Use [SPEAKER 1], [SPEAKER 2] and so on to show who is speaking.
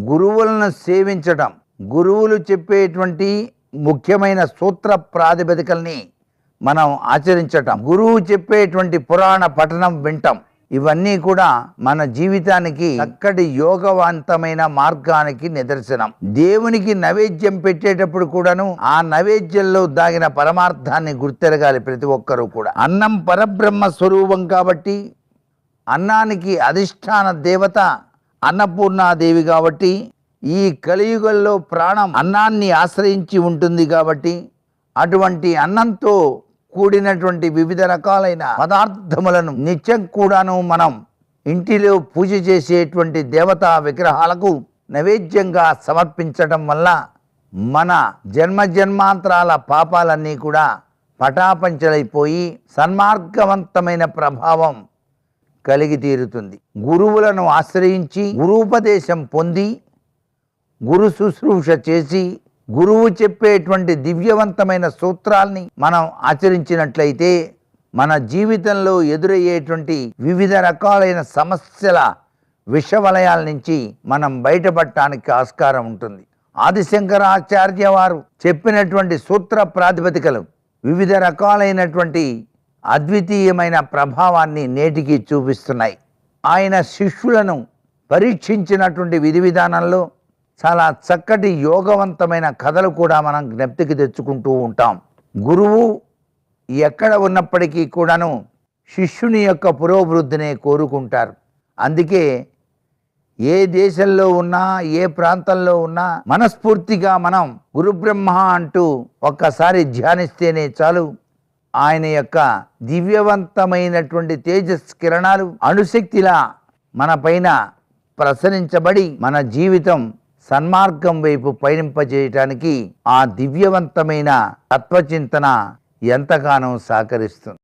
[SPEAKER 1] గురువులను సేవించటం, గురువులు చెప్పేటువంటి ముఖ్యమైన సూత్ర ప్రాతిపదికల్ని మనం ఆచరించటం, గురువు చెప్పేటువంటి పురాణ పఠనం వింటం, ఇవన్నీ కూడా మన జీవితానికి చక్కటి యోగవంతమైన మార్గానికి నిదర్శనం. దేవునికి నైవేద్యం పెట్టేటప్పుడు కూడాను ఆ నైవేద్యంలో దాగిన పరమార్థాన్ని గుర్తెరగాలి ప్రతి ఒక్కరూ కూడా. అన్నం పరబ్రహ్మ స్వరూపం కాబట్టి అన్నానికి అధిష్టాన దేవత అన్నపూర్ణాదేవి కాబట్టి ఈ కలియుగంలో ప్రాణం అన్నాన్ని ఆశ్రయించి ఉంటుంది కాబట్టి అటువంటి అన్నంతో కూడినటువంటి వివిధ రకాలైన పదార్థములను నిత్యం కూడాను మనం ఇంటిలో పూజ చేసేటువంటి దేవతా విగ్రహాలకు నైవేద్యంగా సమర్పించడం వల్ల మన జన్మాంతరాల పాపాలన్నీ కూడా పటాపంచలైపోయి సన్మార్గవంతమైన ప్రభావం కలిగి తీరుతుంది. గురువులను ఆశ్రయించి గురూపదేశం పొంది గురు శుశ్రూష చేసి గురువు చెప్పేటువంటి దివ్యవంతమైన సూత్రాల్ని మనం ఆచరించినట్లయితే మన జీవితంలో ఎదురయ్యేటువంటి వివిధ రకాలైన సమస్యల విషవలయాల నుంచి మనం బయటపడటానికి ఆస్కారం ఉంటుంది. ఆదిశంకరాచార్య వారు చెప్పినటువంటి సూత్ర ప్రాతిపదికలు వివిధ రకాలైనటువంటి అద్వితీయమైన ప్రభావాన్ని నేటికి చూపిస్తున్నాయి. ఆయన శిష్యులను పరీక్షించినటువంటి విధి విధానంలో చాలా చక్కటి యోగవంతమైన కథలు కూడా మనం జ్ఞప్తికి తెచ్చుకుంటూ ఉంటాం. గురువు ఎక్కడ ఉన్నప్పటికీ కూడాను శిష్యుని యొక్క పురోభివృద్ధినే కోరుకుంటారు. అందుకే ఏ దేశంలో ఉన్నా ఏ ప్రాంతంలో ఉన్నా మనస్ఫూర్తిగా మనం గురుబ్రహ్మ అంటూ ఒక్కసారి ధ్యానిస్తేనే చాలు ఆయన యొక్క దివ్యవంతమైనటువంటి తేజస్కిరణాలు అణుశక్తిలా మన పైన ప్రసరించబడి మన జీవితం సన్మార్గం వైపు పయనింపజేయటానికి ఆ దివ్యవంతమైన తత్వచింతన ఎంతగానో సహకరిస్తుంది.